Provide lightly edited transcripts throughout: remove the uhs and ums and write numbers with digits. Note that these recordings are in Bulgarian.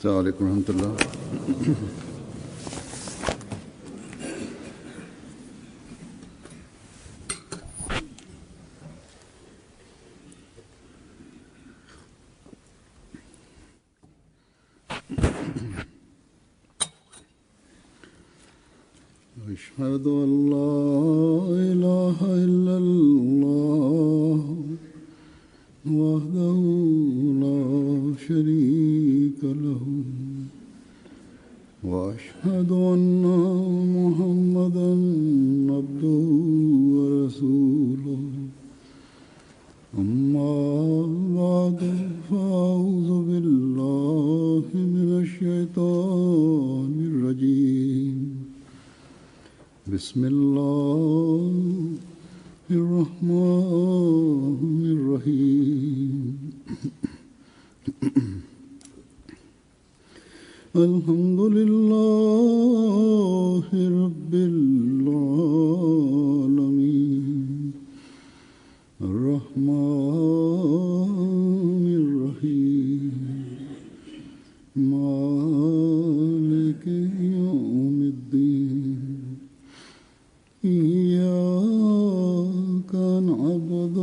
السلام عليكم ورحمة الله. أشهد أن لا إله إلا الله وحده لا شريك له وأشهد أن محمدا عبده ورسوله أما بعد فأعوذ بالله من الشيطان الرجيم بسم الله الرحمن الرحيم الحمد لله رب العالمين الرحمن الرحيم مالك يوم الدين إياك نعبد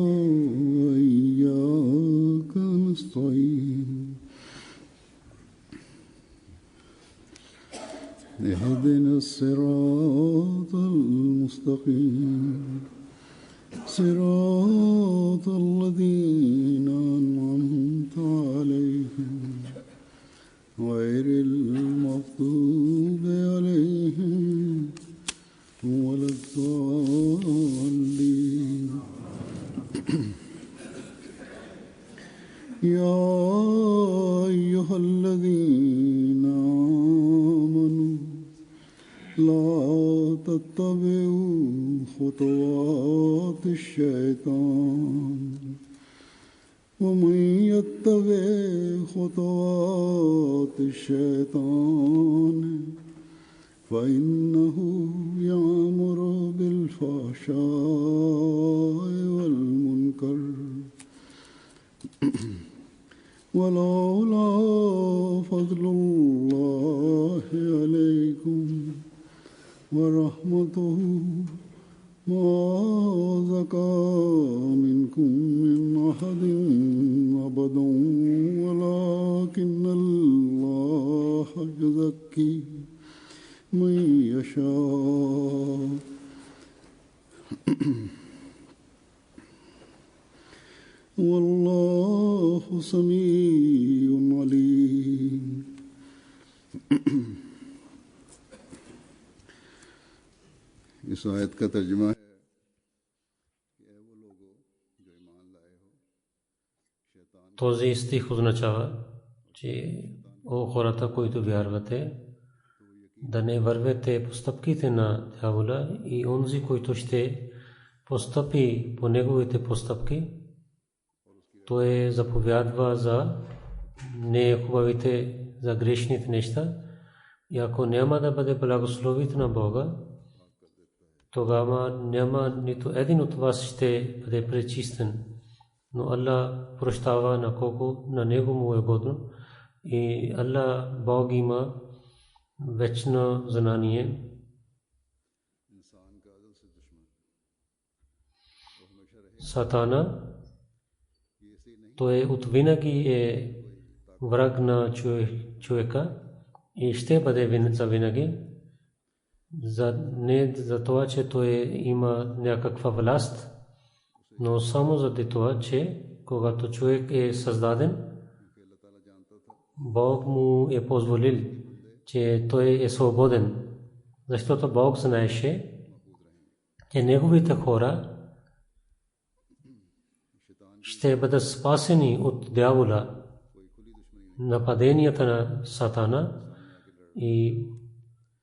وإياك نستعين اهدنا الصراط المستقيم صراط الذين أنعمت عليهم غير المغضوب عليهم ولا الضالين يا أيها الذين آمنوا لا تتبعوا خطوات الشيطان ومن يتبع خطوات الشيطان فإنه يأمر بالفحشاء والمنكر ولولا فضل الله عليكم ورحمته ما زكى منكم من أحد أبدا ولكن الله يزكي من يشاء والله سميع عليم. इस आयत का तर्जुमा है कि वो लोगों जो ईमान लाए हो शैतान Този стих означава, че о хората, които вярвате, да не вървете по стъпките на дявола и онзи, който ще постъпи по неговите постъпки, той заповядва за нехубавите, за грешните неща. И ако няма да бъде благословите на Бога, тогава няма нито един от вас ще бъде пречистен. Но Аллах прощава на колко на него му е годно. И Аллах Бог има вечно знание. Сатана, той от винаги е враг на човека и ще бъде за винаги. Не за това, че той има някаква власт, но само заради това, че когато човек е създаден, Бог му е позволил, че той е свободен, защото Бог знаеше, че неговите хора ще бъдат спасени от дявола, нападенията на Сатана, и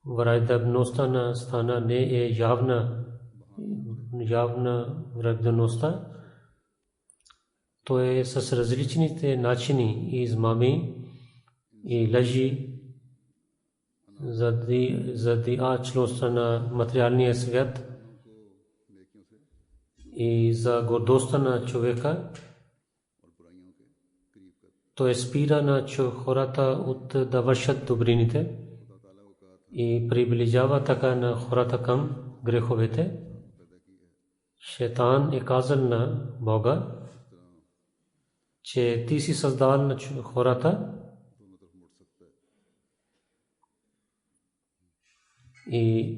враждебността на Сатана не е явна враждебността. Той е с различните начини и измами и лъжи заради ачлостта на материалния свят и за гордостта на човека. той спира на хората от да вършат добрините и приближава така на хората към греховете. Шайтан е казал на Бога, че ти си създал на хората и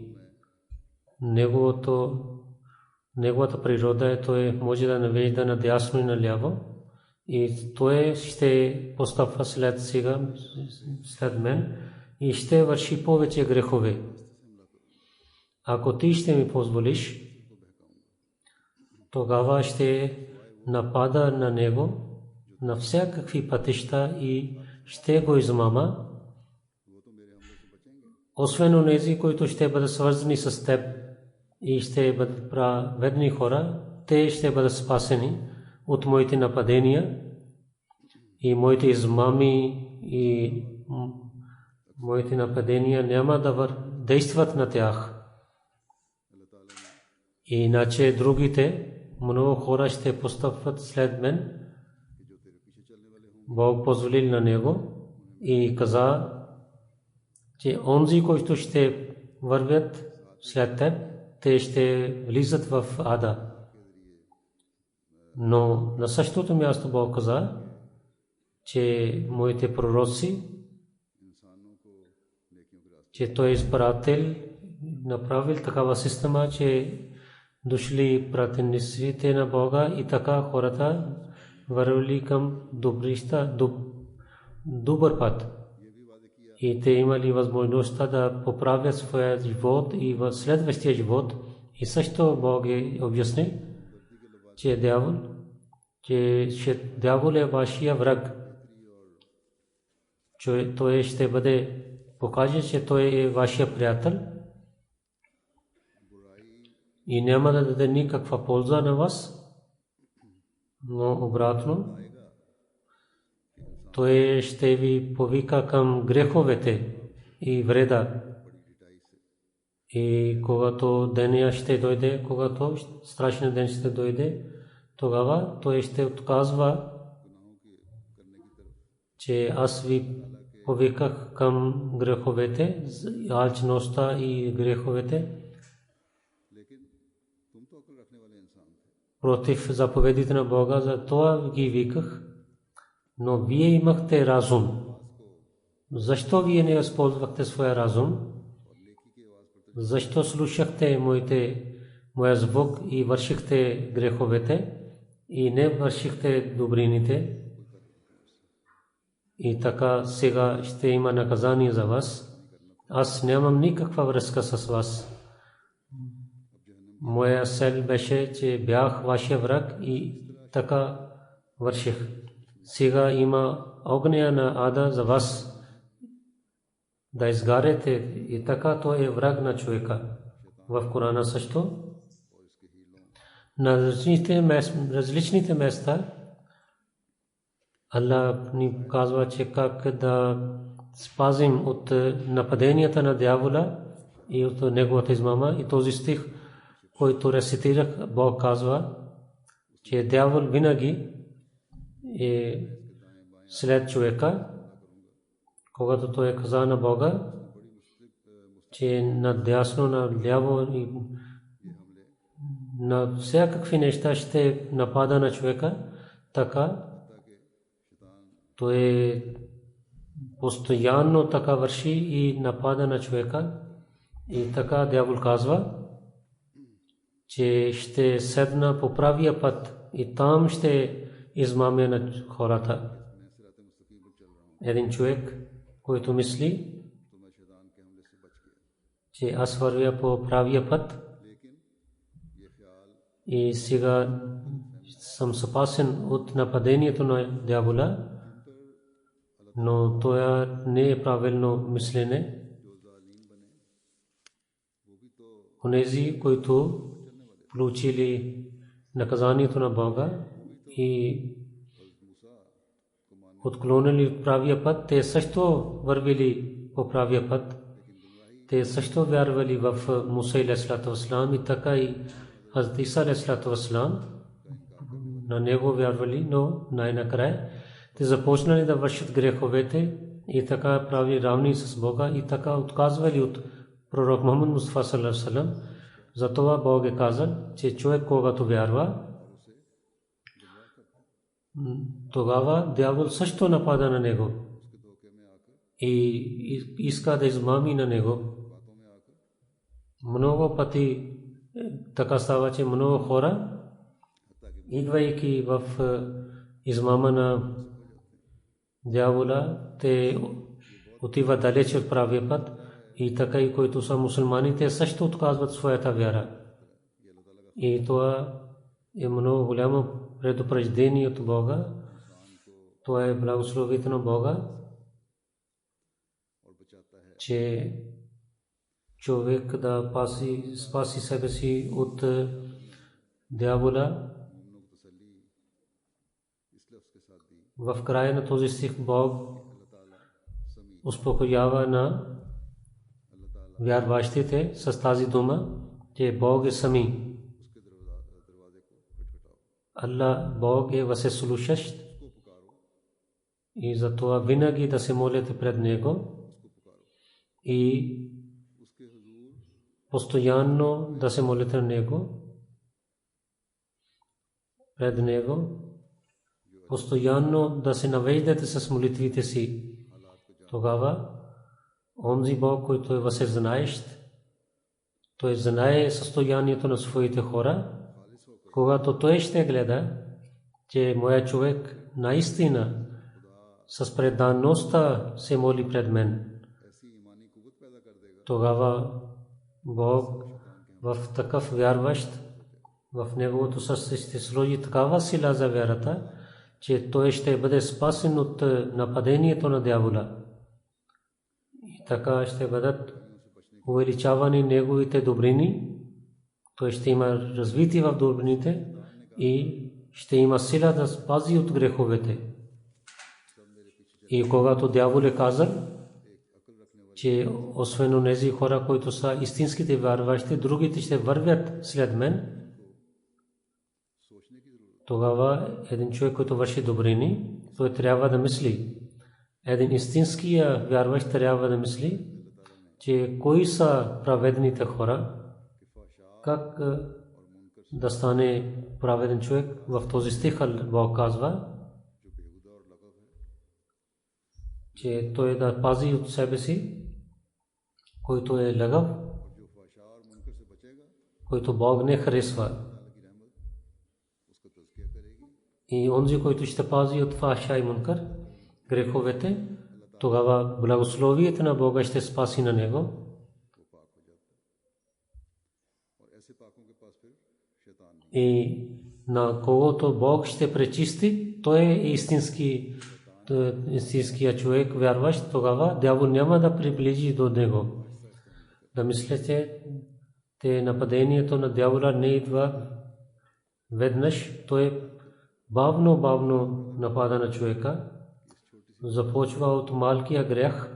неговата природа е, той може да навежда надясно и наляво и той ще постъпва след мен и ще върши повече грехове. Ако ти ще ми позволиш, тогава ще напада на него на всякакви пътища и ще го измама, освен онези, които ще бъдат свързани с теб и ще бъдат праведни хора, те ще бъдат спасени от моите нападения и моите измами и моите нападения няма да действат на тях. Иначе другите много хора ще постъпват след мен. Бог позволил на него и каза, че онзи, които ще вървят след теб, те ще влизат в ада. Но на същото място Бог каза, че моите пророци, че той е изпратил, направил такава система, че дошли пратениците на Бога и така хората вървали към добър път. И те имали възможността да поправят своя живот и в следващия живот. И също Бог е обясни, че дявол е вашия враг. Той ще покаже, че той е вашия приятел и няма да даде никаква полза на вас, но обратно той ще ви повика към греховете и вреда. И когато деня ще дойде, когато страшен ден ще дойде, тогава той ще отказва, че аз ви повиках към греховете, алчността и греховете, против заповедите на Бога, за това ги виках, но вие имахте разум. Защо вие не използвахте своя разум? Защо слушахте моя звук и вършихте греховете и не вършихте добрините? И така сега ще има наказание за вас. Аз нямам никаква връзка с вас. Моя цел беше, че бях вашия враг и така върших. Сега има огня на ада за вас да изгарете и така той е враг на човека. В Корана също на различните места Аллах ни казва, че как да спазим от нападенията на дявола и от неговата измама. И този стих, който рецитирах, Бог казва, че дявол винаги е след човека, когато той каза на Бога, че надясно, наляво и на всякакви неща ще напада на човека, така той постоянно така върши и напада на човека. И така дявол казва, че ще седна по правия път и там ще измаме на хората. Един човек, който мисли, че аз вървя по правия път и сега съм спасен от нападението на дявола, но това не е правилно мислене. Онези, които получили наказанието на Бога и отклонили правия път, те също вървили по правия път. Те също вярвали в Муса алейхиссалату вассалам и така и Хазрат Иса алейхиссалату вассалам на него вярвали, но най-накрая те започнали да вършат греховете и така правили равни с Бога и така отказвали от пророк Мухаммад Мустафа саллаллаху алейхи ва саллям. Затова Бог е казал, че човек когато вярва, тогава дявол също напада на него и иска да измами на него. Много пъти така става, че много хора, идвайки в измама на дявола, те отиват далеч от правия път и така и които са мусулмани, те също отказват своята вяра. И това е много голямо предупреждение от Бога. Това е благословите на Бога, че човек да спаси себе си от дявола. В края на този стих Бог успокоява на вярващите с тази дума, че Бог е сами. Аллах, Бог е всеслушащ и затова винаги да се молите пред Него и постоянно да се молите на Него, пред Него, постоянно да се навеждате с молитвите си. Тогава онзи Бог, който е всезнаещ, той знае състоянието на своите хора. Когато той ще гледа, че моя човек наистина с преданността се моли пред мен, тогава Бог в такъв вярващ, в неговото сърце ще сложи такава сила за вярата, че той ще бъде спасен от нападението на дявола. И така ще бъдат увеличавани неговите добрини, той ще има развитие в добрините и ще има сила да спази от греховете. И когато дявол е казал, че освен онези хора, които са истинските вярващи, другите ще вървят след мен, тогава един човек, който върши добрини, той трябва да мисли. Един истинския вярващ трябва да мисли, че кои са праведните хора, как да стане праведен човек. В този стих Бог казва, че той да пази от себе си, който е лъгав, който Бог не харесва. И онзи, който ще пази от фахша и мункар, греховете, тогава благословието на Бога ще спаси на него. И на когото Бог ще пречисти, той е истинския човек, вярващ, тогава дявол няма да приближи до него. Да мислите, те нападението на дявола не идва веднъж, той бавно напада на човека, започва от малкия грех,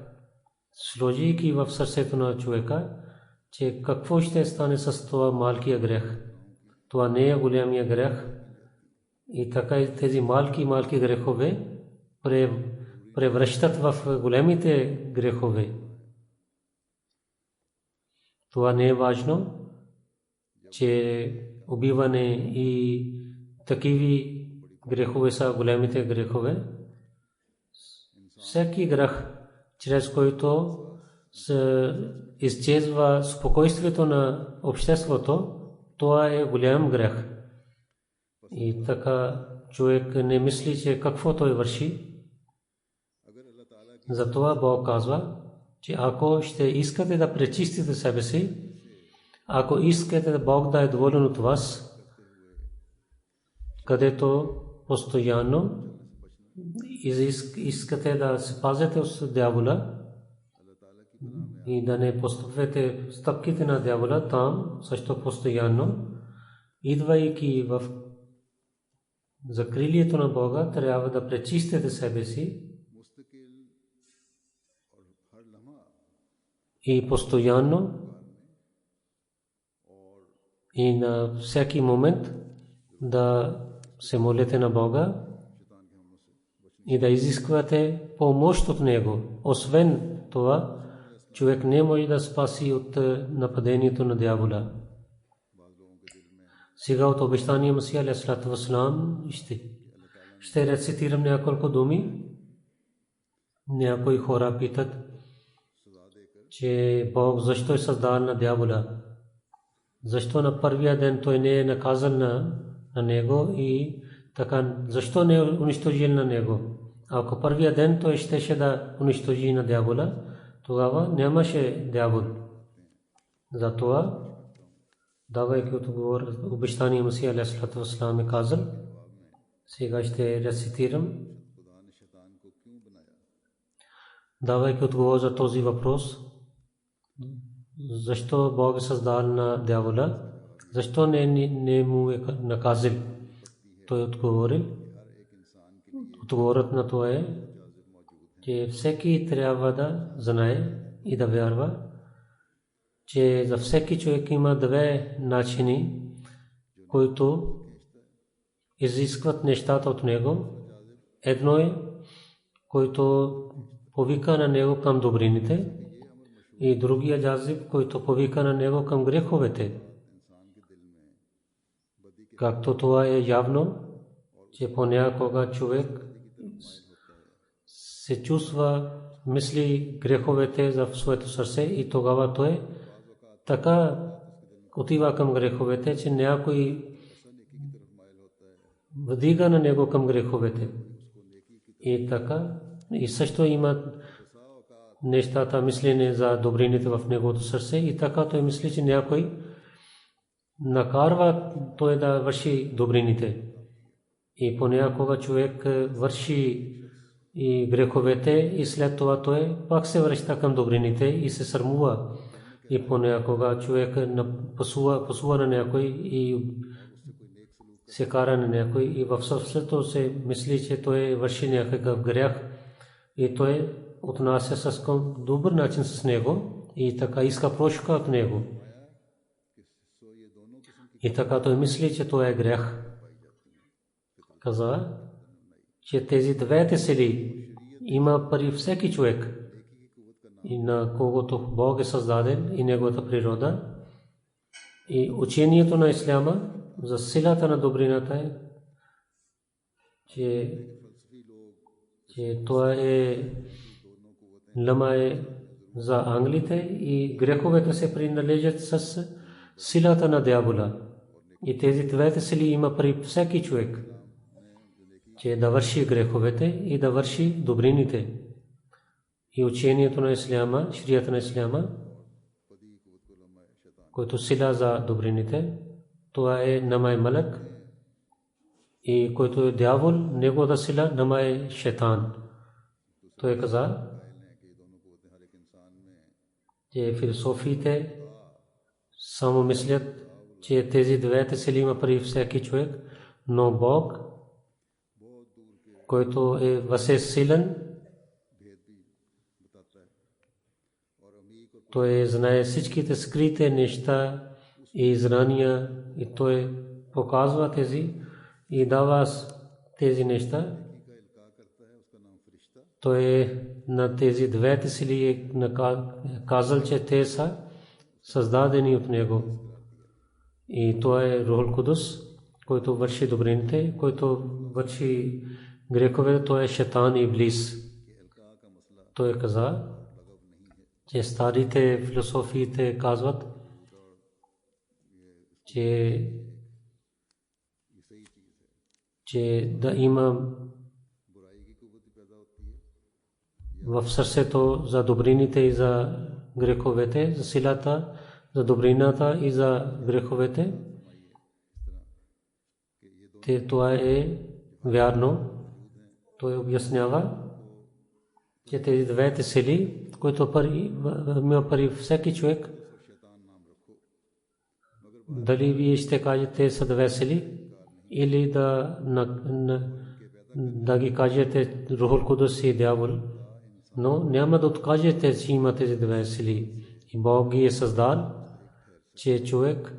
сложейки в сърцето на човека, че какво ще стане с това малкия грех. Това не е големия грех. И така и тези малки грехове превръщат в големите грехове. Това не е важно, че убиване и такива грехове са големите грехове. Всеки грех, чрез който се изчезва спокойствието на обществото, това е голям грех. И така човек не мисли, че какво той върши. Затова Бог казва, че ако ще искате да пречистите себе си, ако искате да Бог да е доволен от вас, където постоянно искате да се пазите от дявола и да не постъпвате стъпките на дявола, там също постоянно, идвайки в закрилието на Бога, трябва да пречистите себе си и постоянно и на всеки момент да се молите на Бога и да изисквате помощ от него. Освен това, човек не може да спаси от нападението на дявола. Сега от обещания Масия алейхиссалату вассалам ще рецитирам няколко думи. Някои хора питат, че Бог защо е създал на дявола? Защо на първия ден той не е наказан на него и така, защо не е унищожил на него? Ако първия ден той щеше да унищожи на дявола, тогава нямаше дявол. Затова, давайки отговор, обещания Масия алейхиссалату вассалам е казал, сега ще рецитирам. Давайки отговор за този въпрос, защо Бог е създал на дявола, защо не му е наказал, той отговорил. Отговорът на това е, че всеки трябва да знае и да вярва, че за всеки човек има две начини, които изискват нещата от него. Едно е, който повика на него към добрините, и другия джазиб, който повика на него към греховете. Както това е явно, че понякога човек се чувства, мисли греховете за своето сърце и тогава той така отива към греховете, че някой вдига на него към греховете. И така, и също има нещата, мислене за добрините в неговото сърце и така той мисли, че някой накарва той да върши добрините. И понякога човек върши и греховете и след това той пак се връща към добрините и се срамува. И понякога човек пасува на някой и се кара на някой и в сърцето се мисли, че той върши някакъв грях и той отнася с добър начин с него и така иска прошка от него. И така той мисли, че това е грях. Каза, че тези двете сили има при всеки човек и на когото Бог е създаден и неговата природа. И учението на исляма за силата на добрината е, че това е лама е за англите и греховете се принадлежат с силата на дявола. И тези двете сили има при всеки човек, че да върши греховете и да върши добрините. И учението на исляма, шрията на исляма, който сила за добрините, това е намай малък, и който е дявол, неговата сила намай шайтан. Той каза, че философиите само мислят, че тези двете сили има при всеки човек, но Бог, който е възсилен, той знае всичките скрити неща и знания и той показва тези и дава тези неща. Той на тези двете сили е казал, че те са създадени от него. И това е Рухул Кудус, който върши добрините, който върши греховете, той е шайтан и иблис. Той каза, че старите философиите казват, че да има в сърцето за добрините и за греховете, за силата, за добрината и за греховете. Това е вярно. Той обяснява, че тези двете сили, които има при всеки човек, дали вие ще кажете са две сили или да ги кажете Рухул Кудус и дявол, но няма да откажете, че има тези две сили. И Бог ги е създал, че човек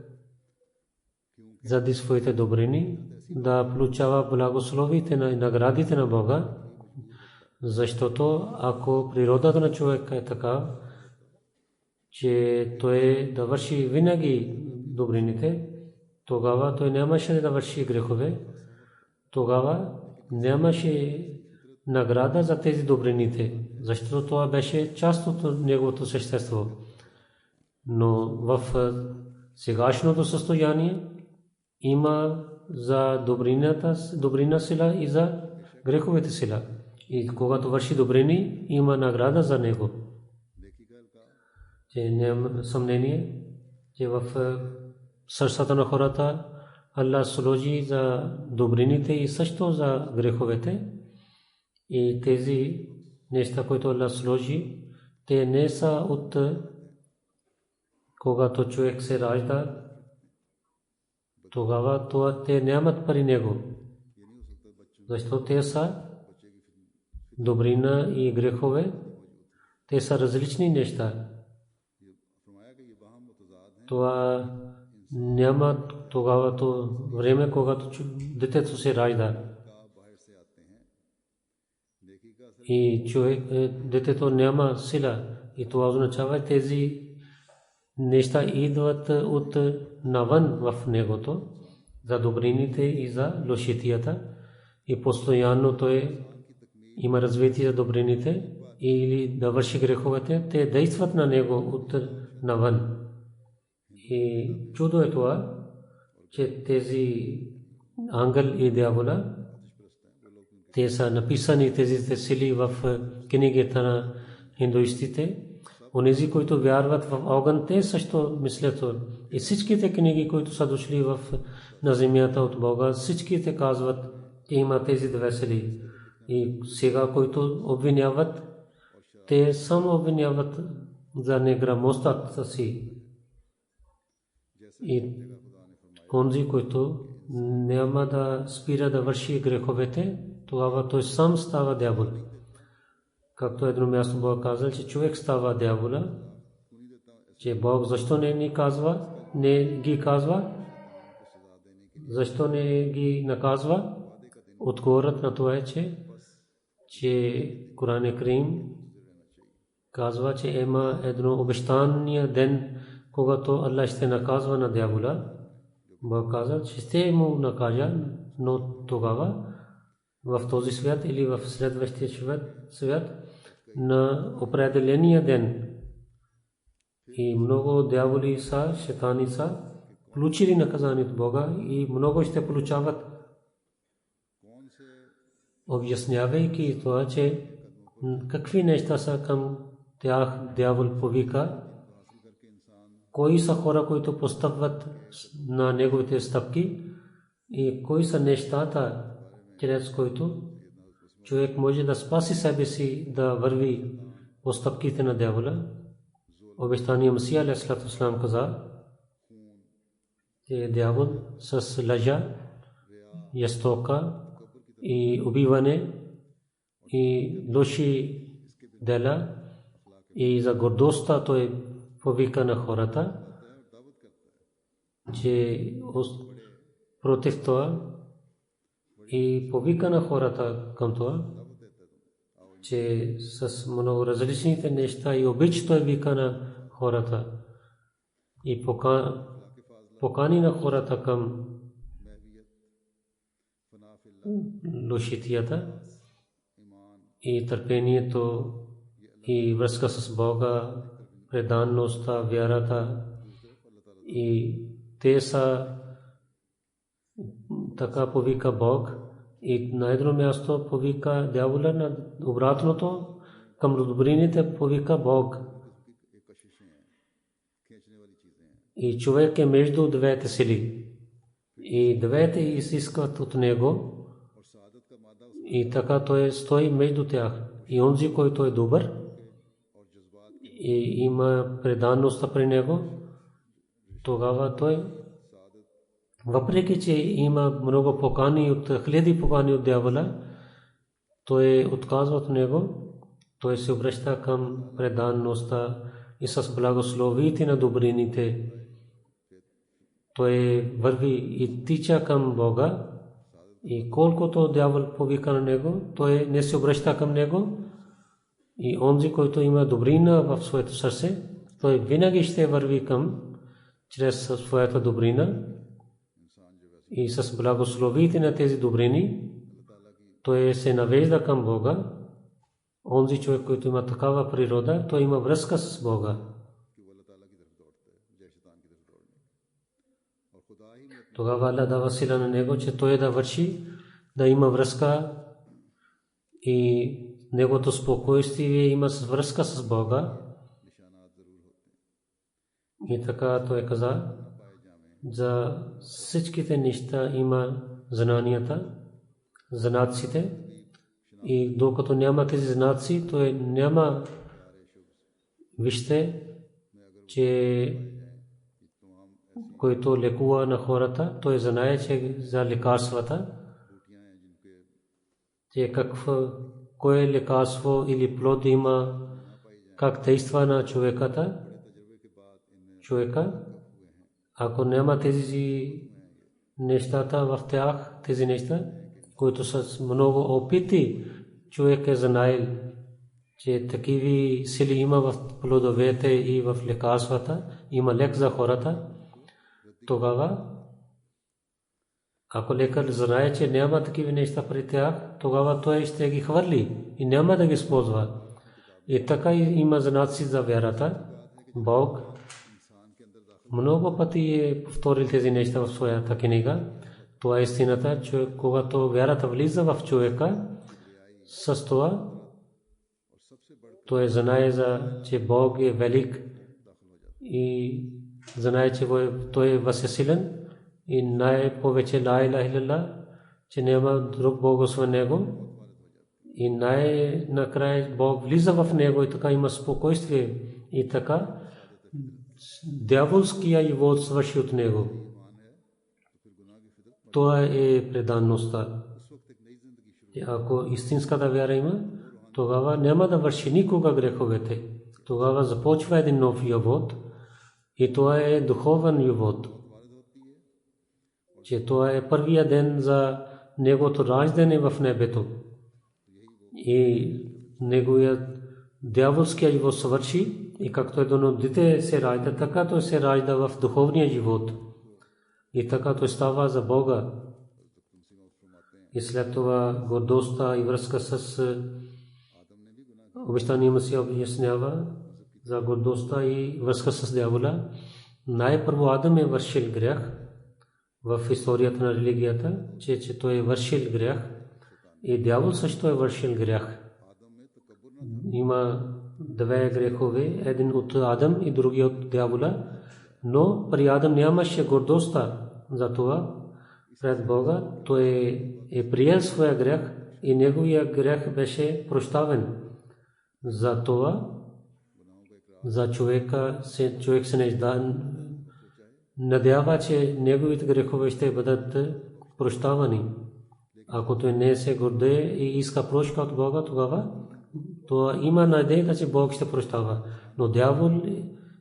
заради своите добрини да получава благословите на наградите на Бога, Защото ако природата на човека е така, че той да върши винаги добрините, тогава той нямаше да върши грехове, тогава нямаше награда за тези добрините, защото това беше част от неговото същество. Но в сегашното състояние има за добрина сила и за греховете сила. И когато върши добрини, има награда за него. Че няма съмнение, че в сърцата на хората Аллах сложи за добрините и също за греховете. И тези неща, които Аллах сложи, те не са от когато човек се ражда, тогава те нямат при него. Защото те са добрина и грехове, те са различни неща. Това няма тогава време, когато детето се ражда. И детето няма сила. И това означава, тези неща идват от навън в негото, за добрините и за лошитията. И постоянно той има развитие за добрините или да върши греховете, те действат на него от навън. И чудо е това, че тези ангел и дявола, те са написани тези сили в книгите на индуистите. Онези, които вярват в огън, те също мислят. И всичките книги, които са дошли на земята от Бога, всичките казват, че има тези две сили. И сега, които обвиняват, те само обвиняват за неграмотността си. И онзи, който няма да спира да върши греховете, тогава той сам става дявол. Както едно място Бог казал, че човек става дявола, че Бог защо не ги казва, защо не ги наказва? Отговорът на това е, че Коран Карим казва, че има едно обещания ден, когато Аллах ще наказва на дявола. Бог каза, че ще му накажа, но тогава в този свят или в следващия свят на определения ден. И много дяволи са, шайтани са получили наказание от Бога и много ще получават. Обяснявайки това, че какви неща са към тях, дявол повика, кои са хора, които постъпват на неговите стъпки и кои са нещата, чрез които човек може да спаси себе си, да върви по стъпките на дявола. Обещания Масия алейхиссалату вассалам каза, че дявол с лъжа, ястока и убиване и лоши дела и за гордостта той повика на хората, че против това и повика на хората към това, че с много различните неща и обич той вика на хората и покани на хората към лошитията и търпението и връзка с Бога, преданността, вярата. И те са така повика Бог. И на едно място повика дявола, на обратното към добрините повика Бог. И човек е между двете сили. И двете изискват от него. И така той стои между тях. И онзи, който е добър и има преданността при него, тогава той, въпреки че има много покани от хиляди покани от дявола, той отказва от него, той се обръща към преданността и с благословите на добрините. Той върви и тича към Бога И колкото дявол повика на него, той не се обръща към него. И онзи, който има добрина в своето сърце, той винаги ще върви към чрез своята добрина и с благословите на тези добрини той се навежда към Бога. Онзи човек, който има такава природа, той има връзка с Бога. Тогава Аллах дава сила на него, че той да върши, да има връзка и неговото спокойствие има връзка с Бога. И така той каза, за всичките неща има знанията, знаците. И докато няма тези знаци, той няма. Вижте, че който лекува на хората, той знае, че за лекарствата, че кое лекарство или плод има, как действа на човека. Ако няма тези нещата в тях, тези неща, които с много опити човек е знаел, че такива сили има в плодовете и в лекарствата, има лек за хората, тогава, ако лекар знае, че няма такива неща при тях, тогава той ще ги хвърли и няма да ги използва. И така има знаци за вярата. Бог много пъти е повторил тези неща в своята книга. Това е истината, че когато вярата влиза в човека, с това той знае, че Бог е велик и знае, че той е възсилен и най-повече ла илаха илlallah, че няма друг Бог освен него. И най-накрая Бог влиза в него и така има спокойствие. И така дяволския живот свърши от него. Това е преданността. Ако истинската вяра има, тогава няма да върши никога греховете. Тогава започва един нов живот и това е духовен живот. Че това е първия ден за неговото раждане в небето. И неговият дяволския живот свърши и както едно дете се ражда, така той се ражда в духовния живот. И така той става за Бога. И след това гордостта и връзка с обещания Месия обяснява за гордостта и връзка с дявола. Най-първо Адам е вършил грях в историята на религията, че той е вършил грях и дявол също е вършил грях. Има две грехове, един от Адам и другия от дявола, но при Адам нямаше гордостта. Затова пред Бога той е приел своя грях и неговия грях беше прощавен. Затова за човек се надява, че неговите грехове ще бъдат прощавани. Ако той не се гордее и иска прошка от Бога, тогава това има надежда, че Бог ще прощава. Но дявол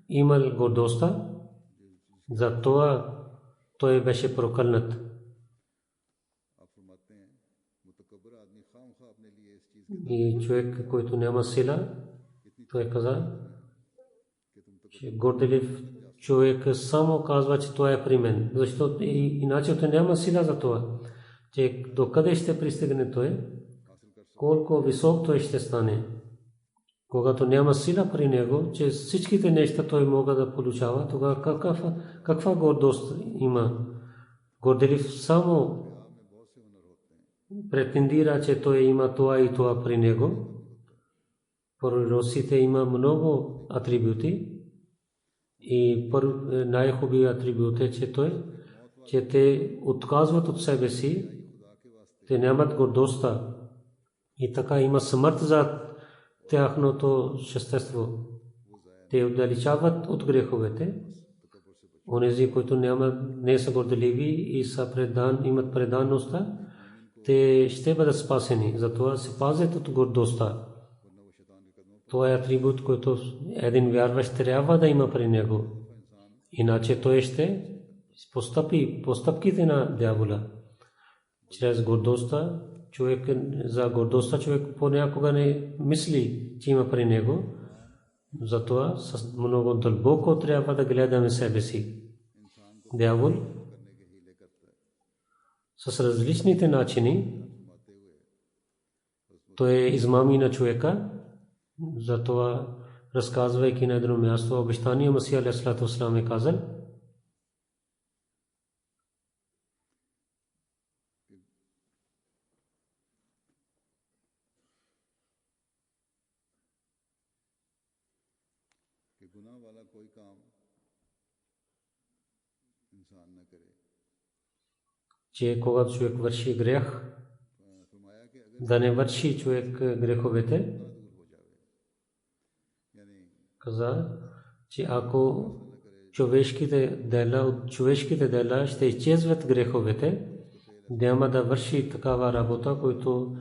имал гордостта, затова той беше прокълнат. И човек, който няма сила, той каза, че горделив човек само казва, че това е при мен. Защото иначе той няма сила за това. Че докъде ще пристигне той, колко висок той ще стане. Когато няма сила при него, че всичките неща той мога да получава, тогава каква гордост има? Горделив само претендира, че той има това и това при него. Пророците има много атрибути и най-хубавият атрибут е, че те отказват от себе си, те нямат гордостта и така има смърт за тяхното същество. Те отдалечават от греховете. Онези, които не са горделиви и имат преданността, те ще бъдат спасени. Затова се пазят от гордостта. Това е атрибут, който един вярващ трябва да има при него. Иначе той ще постъпките на дявола. чрез гордостта. За гордостта човек понякога не мисли, че има при него. Затова много дълбоко трябва да гледаме себе си. Дявол с различните начини той измами на човека. Затова, разказвайки на едно място обещания, Масия алейхиссалату вассалам е казал: че когато човек върши грех, да не върши човек греховете. Каза, че ако човешките дела ще изчезват греховете, няма да върши такава работа, която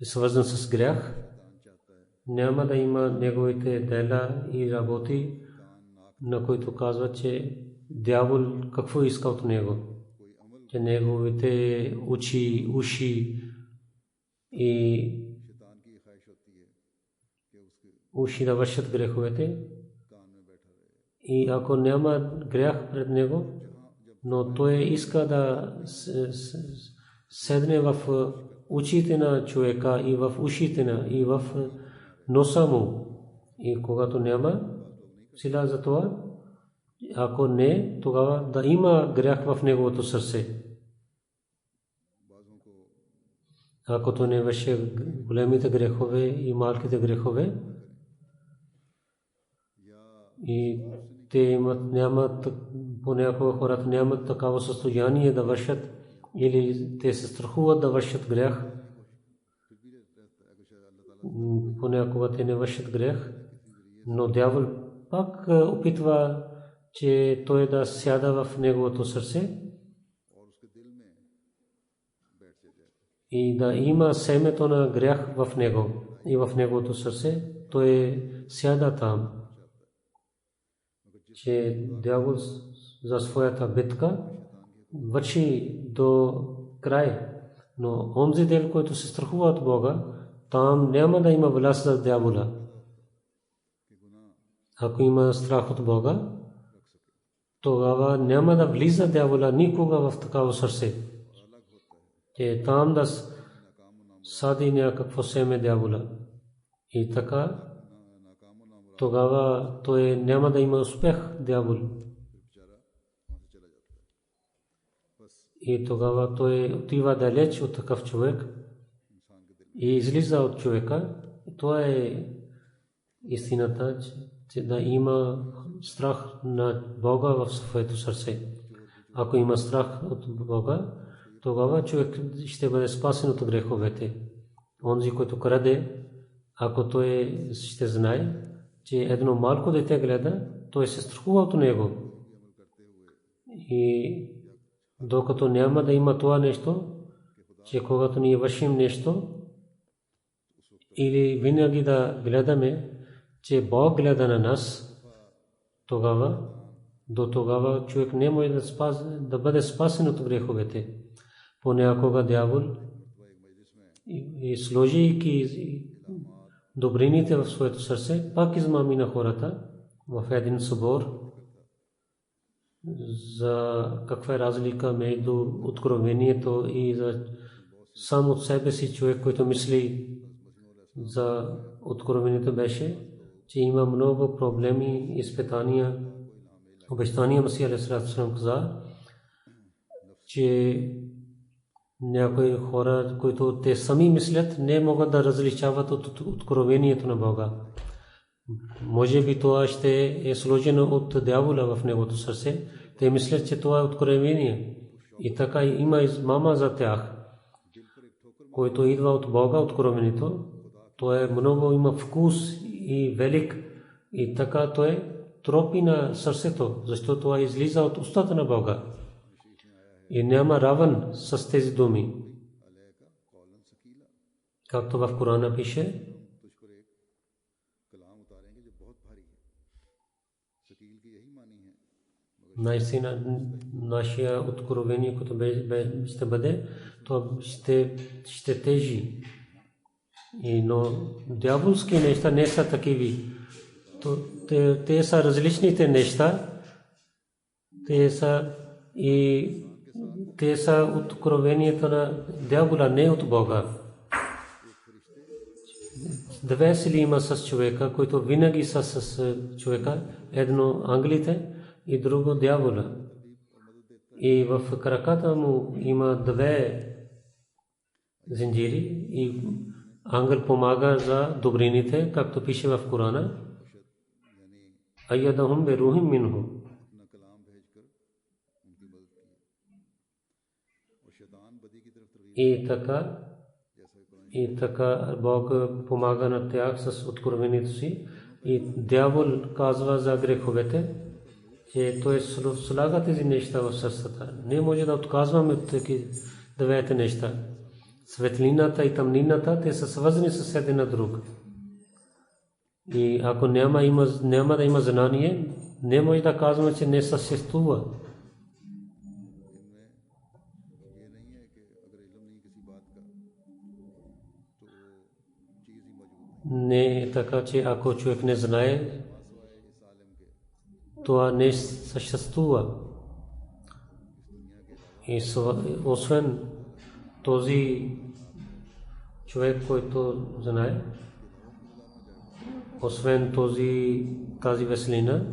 е свързана с грях. Няма да има неговите дела и работи, на които казва, че дявол какво иска от него. Че неговите уши и уши да вършат греховете. И ако няма грях пред него, но той иска да седне в очите на човека и в ушите на и в носа му. И когато няма сила за това, ако не, тогава да има грях в неговото сърце. Ако то не върши големите грехове и малките грехове, и те нямат, понякога хората нямат такава състояние да вършат, или те се страхуват да вършат грех. Понякога те не вършат грех, но дявол пак опитва, че той да сяда в неговото сърце и да има семето на грях в него и в неговото сърце. Той сяда там, че дявол за своята битка върши до край. Но онзи дел, който се страхува от Бога, там няма да има власт за дявола. Ако има страх от Бога, тогава няма да влиза дявола никога в такава сърце. Че там да сади някакво семе дявола. И така, тогава той няма да има успех дявол. И тогава той отива далеч от такъв човек и излиза от човека. Това е истината, че да има страх на Бога в своето сърце. Ако има страх от Бога, тогава човек ще бъде спасен от греховете. Онзи, който краде, ако той ще знае, че едно малко дете гледа, той се страхува от него. И докато няма да има това нещо, че когато ние вършим нещо, или винаги да гледаме, че Бог гледа на нас, тогава, до тогава човек не може да бъде спасен от греховете. Понякога дявол, и сложейки добрините в своето сърце, пак измами на хората в един събор за каква е разлика между откровението и за сам от себе си човек, който мисли за откровението, беше, че има много проблеми, изпитания. Обещания Масия алейхиссалату вассалам каза, че някои хора, които те сами мислят, не могат да различават от откровението на Бога. Може би това ще е сложено от дявола в неговото сърце. Те мислят, че това е откровение. И така има измама за тях, който идва от Бога, откровението. То е много, има вкус и велик. И така то е тропи на сърцето, защото това излиза от устата на Бога. И няма равен с тези думи. Както в Корана пише, наистина нашия откровение, което ще бъде, то ще тежи. Но дяволски неща не са такиви. Те са различните неща. Те са откровението на дявола, не от Бога. Две сили има с човека, които винаги са с човека. Едно ангелите и друго дявола. И в краката му има две зинджири и ангел помага за добрините, както пише в Корана. Айядахум берухим минху. И така Бог помага на тях с откровението си. И дявол казва за греховете, че той слага тези неща в сърцата. Не може да отказваме двете неща. Светлината и тъмнината, те са свързани с един на друг. И ако няма да има знание, не може да казваме, че не съществува. Не е така, че ако човек не знае, това не съществува. И освен този човек, който знае, освен тази веселина,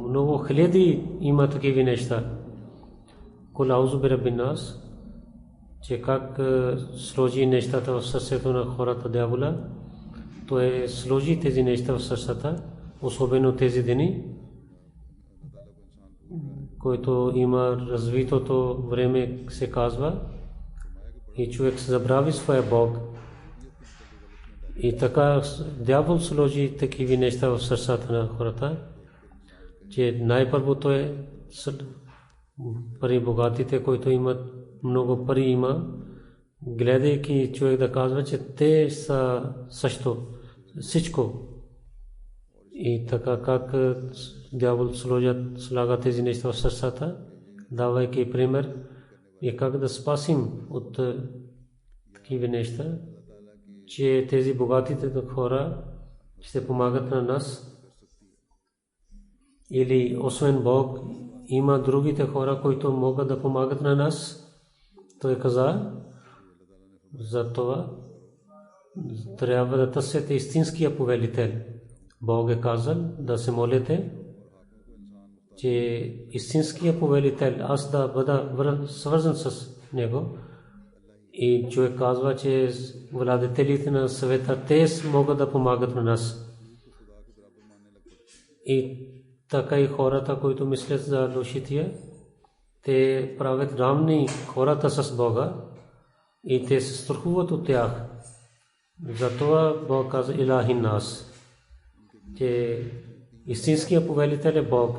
много хиляди има такива неща. Кул аузу бираббин нас, че как сложи нещата в сърцето на хората дявола, той сложи тези неща в сърцата, особено тези дни, който има развитото време, се казва, и човек се забрави своя Бог. И така дявол сложи такива неща в сърцата на хората, че най-първо той пари богатите, които имат много пари има, гледайки човек да казва, че те са също всичко. И така как дявол слага тези неща в сърцата, давайки пример, и как да спасим от такива неща, че тези богатите хора ще помагат на нас. Или освен Бог, има другите хора, които могат да помагат на нас. Той каза, за това трябва да търсите истинския повелител. Бог е казал да се молите, че истинския повелител, аз да бъда свързан с него. И човек казва, че владетелите на света, те могат да помагат на нас. И така и хората, които мислят за лошития, те правят равни хората с Бога и те се страхуват от тях. Затова Бог каза Илахин нас, че истинският повелител е Бог.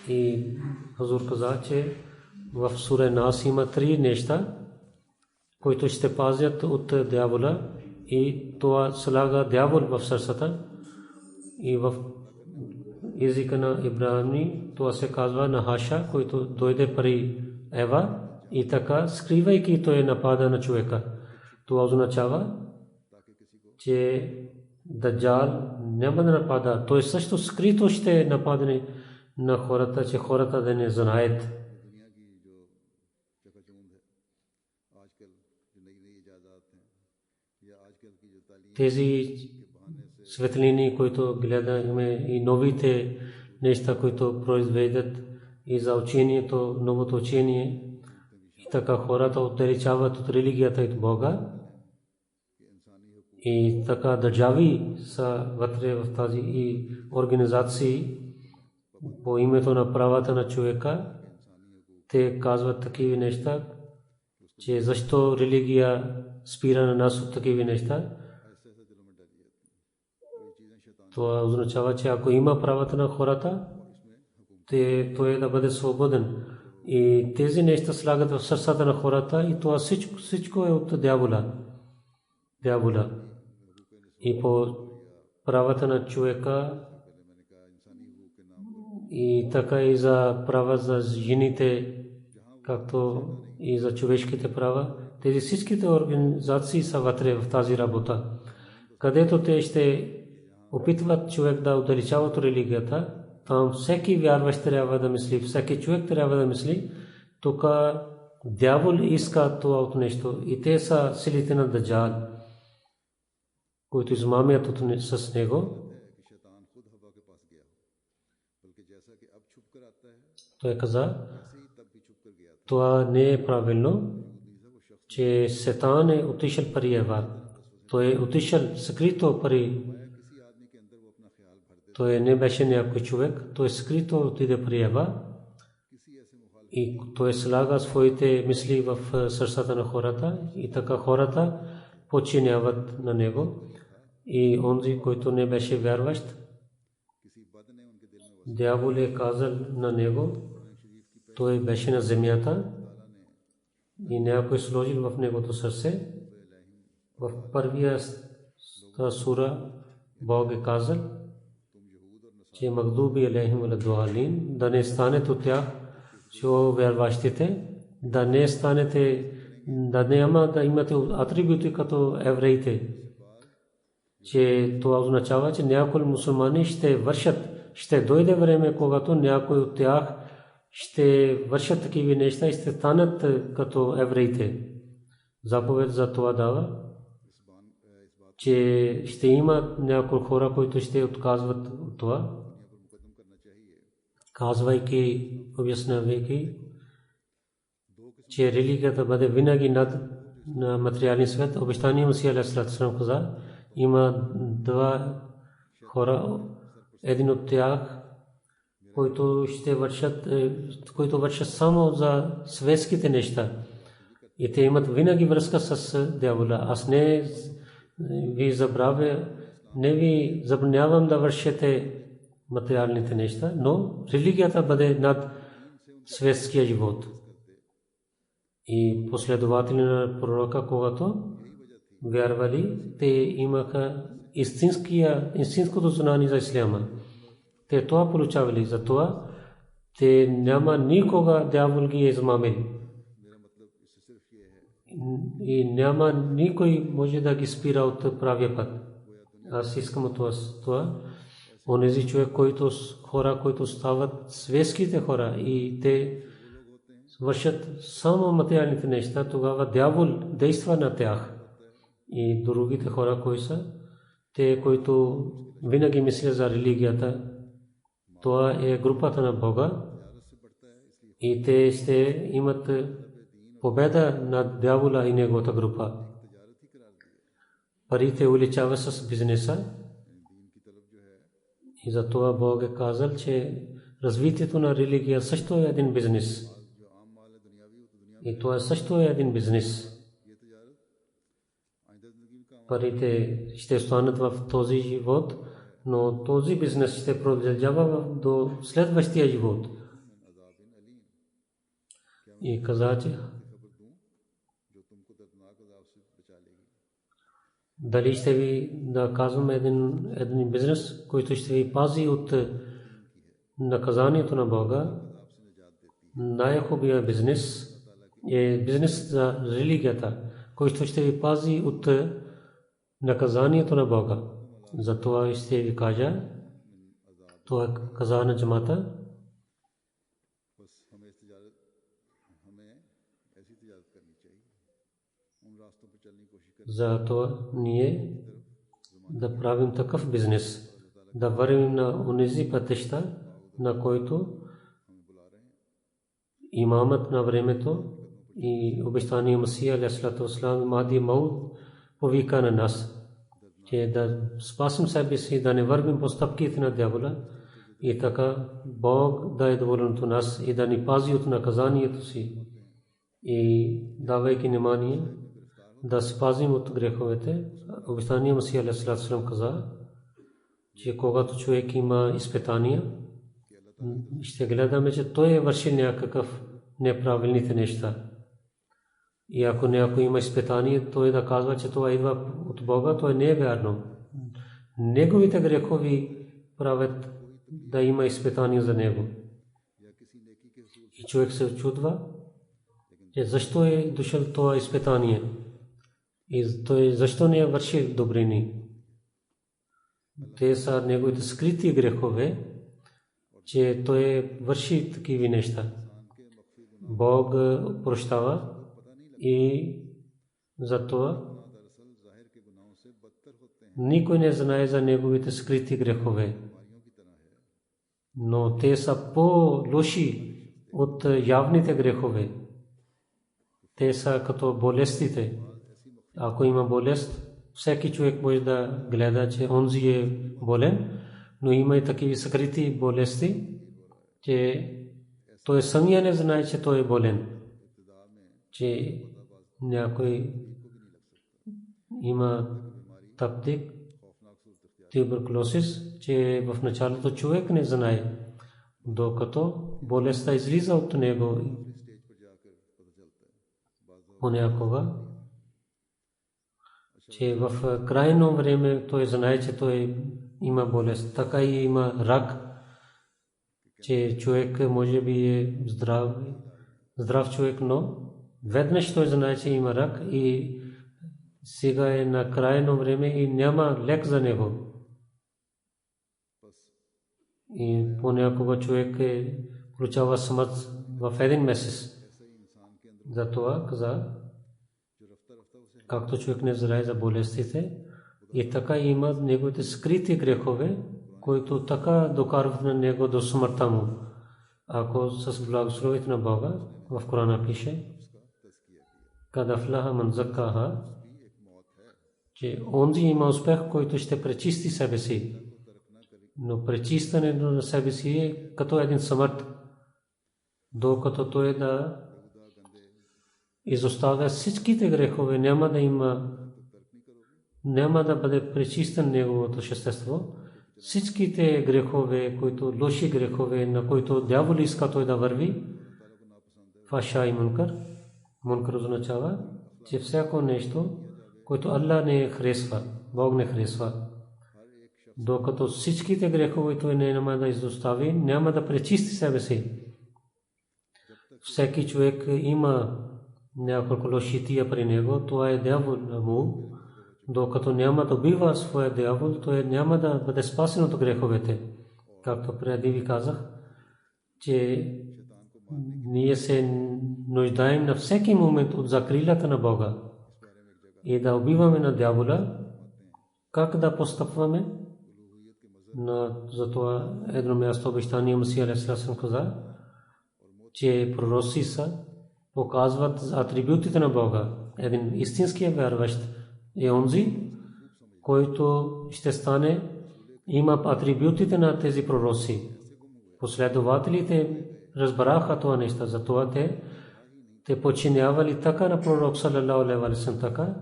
И Хазур каза, че в сура Нас има 3 неща, които ще пазят от дявола, и това слага дявол в сърцата. И в езика на Ибрани това се казва Нахаша, който дойде при Ева, и така скривайки той напада на човека. Това означава, че Даджал няма да напада, той също скрито ще нападне на хората, че хората да не знаят. Тези светлини, които гледаме, и новите неща, които произведат и за учението, новото учение, и така хората отдалечават от религията и от Бога. И така държави са вътре в тази и организации по името на правата на човека. Те казват такива неща, че защо религия спира на нас от такива неща. Това означава, че ако има правата на хората, той да бъде свободен. И тези неща слагат в сърцата на хората, и това всичко е от дявола. И по правата на човека и така и за права за жените, както и за човешките права. Тези всичките организации са вътре в тази работа, където те ще опитват човек да отдалечава от религията. Там всеки вярващ трябва да мисли, всеки човек трябва да мисли, тук дявол иска това от нещо и те са силите на Даджал, които измамят с него. Той каза, това не е правилно, че Сатан е отишъл при Ева. Той е отишъл скрито при. Той не беше някой човек, той скрито отиде при Ева и той слага своите мисли в сърцата на хората и така хората подчиняват на него. И онзи, който не беше вярващ, дявол е казал на него, той беше на земята и някой сложил в негото сърце. В първия сура Бог е казал, че магдуби алейхим валдуалин, да не станете от тях, че вярващите, да не станете, да няма да имате атрибути като евреите, че това означава, че някои мусулмани ще вършат, ще дойде време, когато някои от тях ще вършат такива неща и ще станат като евреите. Заповед за това дава, че ще има някои хора, които ще отказват от това, казвайки, обяснявайки, че религията бъде винаги над материалния свет. Обещание Масия алейхи салам каза, има два хора, един от тях, които вършат само за светските неща. И те имат винаги връзка с дявола. Аз не ви забранявам да вършите материалните неща, но религията бъде над светския живот. И последователи на пророка, когато вярвали, те имаха истинското знание за исляма. Те това получавали, за това те няма никога дявол ги измамили. И няма никой може да ги спира от правия път. Аз искам от това. Онези човек, хора, които стават светските хора и те вършат само материалните неща, тогава дявол действа на тях. И другите хора, кои са? Те, които винаги мислят за религията, това е групата на Бога и те ще имат победа над дявола и неговата група. Парите увеличава с бизнеса и за това Бог е казал, че развитието на религия също е един бизнес. И това също е един бизнес. Парите ще останат в този живот, но този бизнес ще продължава до следващия живот. И каза, че дали ще ви да казвам един бизнес, който ще ви пази от наказанието на Бога. Най-хубавия бизнес е бизнес за религията, който ще ви пази от наказанието на Бога. Затова ще ви кажа, това каза на джамата, за това ние да правим такъв бизнес, да вървим на онези пътища, на който имамът на времето и обещания Масия алейхи салам Махди Мауд повика на нас, че да спасим себе си, да не вървим по стъпките на дявола и така Бог да е доволен от нас и да ни пази от наказанието си и давайки внимание да спазим от греховете. Обещания Масия алейхи салам каза, че когато човек има изпитания, ще гледаме, че той е вършил някакъв неправилните неща. И ако някой има изпитание, той да казва, че това идва от Бога, това не е вярно. неговите грехови правят да има изпитание за него. И човек се очудва, че защо е дошъл това изпитание и той защо не върши добрини. Те са неговите скрити грехове, че той върши такива неща. Бог прощава и затова никой не знае за неговите скрити грехове. Но те са по-лоши от явните грехове. Те са като болестите. Ако има болест, всеки човек може да гледа, че онзи е болен, но има и такива скрити болести, че той самия не знае, че той е болен. Че някой има таптик, туберкулозис, че в началото човек не знае, докато болестта излиза от него. Понякога, че в крайно време той знае, че той има болест. Така и има рак, че човек може би е здрав човек, но веднъж той знае, че има рак и сега е на крайно време и няма лек за него. И понякога човек получава смърт в един месец. Затова каза, както човек не знае за болестите, и така има неговите скрити грехове, които така докарват на него до смъртта му. Ако с благословите на Бога в Корана пише, кад афлаха ман закаха, че онзи има успех, който ще пречисти себе си. Но пречистването на себе си е като един смърт, докато той да изоставя всичките грехове, няма да бъде пречистен неговото същество. Всичките грехове, които лоши грехове, на които дявол иска той да върви, фаша и мункар. Мункар означава, че всяко нещо, което Аллах не харесва, Бог не харесва. Докато всичките грехове той няма да изостави, няма да пречисти себе си. Всеки човек има няколко лошития при него, това е дявол му. Докато няма да убива своя дявол, той няма да бъде спасен от греховете. Както преди ви казах, че ние се нуждаем на всеки момент от закрилата на Бога. И да убиваме на дявола, как да постъпваме? Затова едно място обещание Масия алейхиссалам каза, че пророци са показват атрибутите на Бога. Един истински вярващ е онзи, който ще стане, има атрибутите на тези пророци. Последователите разбраха това нещо, затова те подчинявали така на пророк саллалаху алейхи ва саллям така,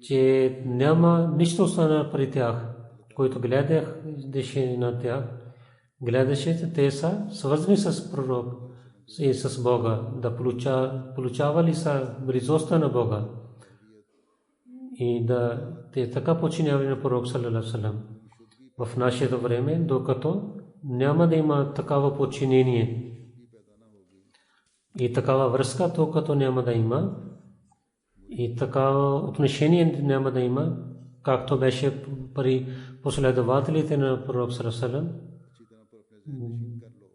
че няма нищо останало при тях, който гледаше на тях, гледаше, те са свързани с пророк и с Бога, да получавали са близостта на Бога и да те така подчинявали на пророк саллалаху алейхи ва саллям. В нашето време, докато няма да има такава подчинение и такава връзка, докато няма да има и такава отношение няма да има, както беше при последователите на пророк саллалаху алейхи ва саллям,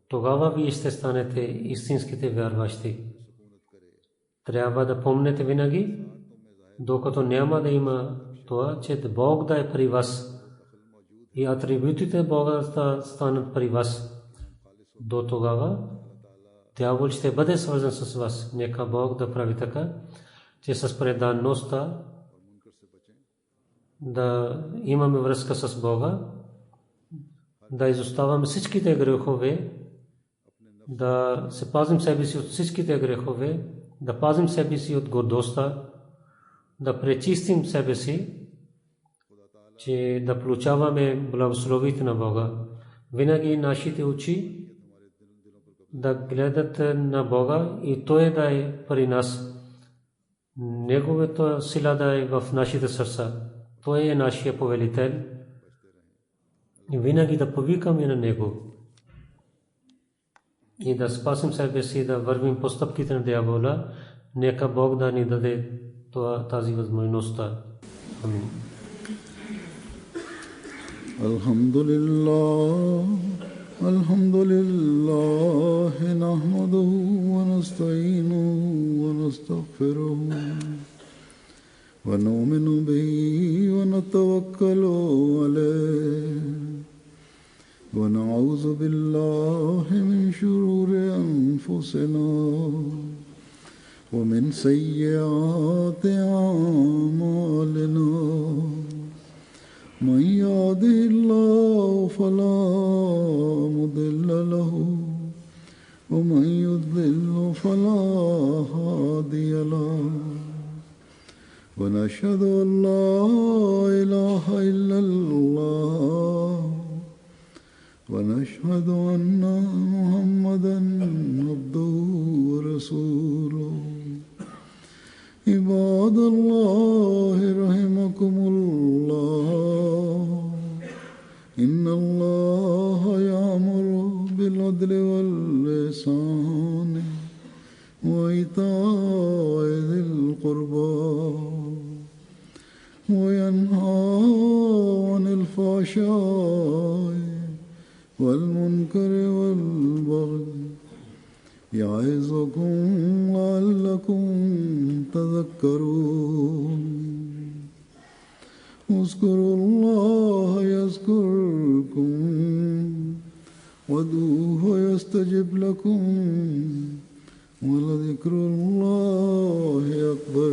тогава вие ще станете истинските вярващи. Трябва да помните винаги, докато няма да има това, че Бог да е при вас и атрибутите Бога да станат при вас. До тогава дявол ще бъде свързан с вас. Нека Бог да прави така, че с преданността да имаме връзка с Бога, да изоставаме всичките грехове, да се пазим себе си от всичките грехове, да пазим себе си от гордостта, да пречистим себе си, че да получаваме благословите на Бога. Винаги нашите очи да гледат на Бога и Той да е при нас. Неговата сила да е в нашите сърца. Той е нашия повелител и винаги да повикаме на него и да спасим себе си, да вървим по стъпките на дявола. Нека Бог да ни даде тази възможност. Амин. Alhamdulillah, nahmaduhu wa nasta'inuhu wa nastaghfiruhu wa nu'minu bihi wa natawakkalu alayhi wa na'udhu billahi min shururi anfusina wa min sayyiati a'malina. من يهده الله فلا مضل له ومن يضلل فلا هادي له ونشهد أن لا إله إلا الله ونشهد أن محمدا عبده ورسوله. عباد الله رحمكم الله، إن الله يأمر بالعدل والإحسان وإيتاء ذي القربى وينهى عن الفحشاء والمنكر والبغي يعظكم لعلكم تذكرون. اذكروا الله يذكركم وادعوه يستجب لكم ولذكر الله أكبر.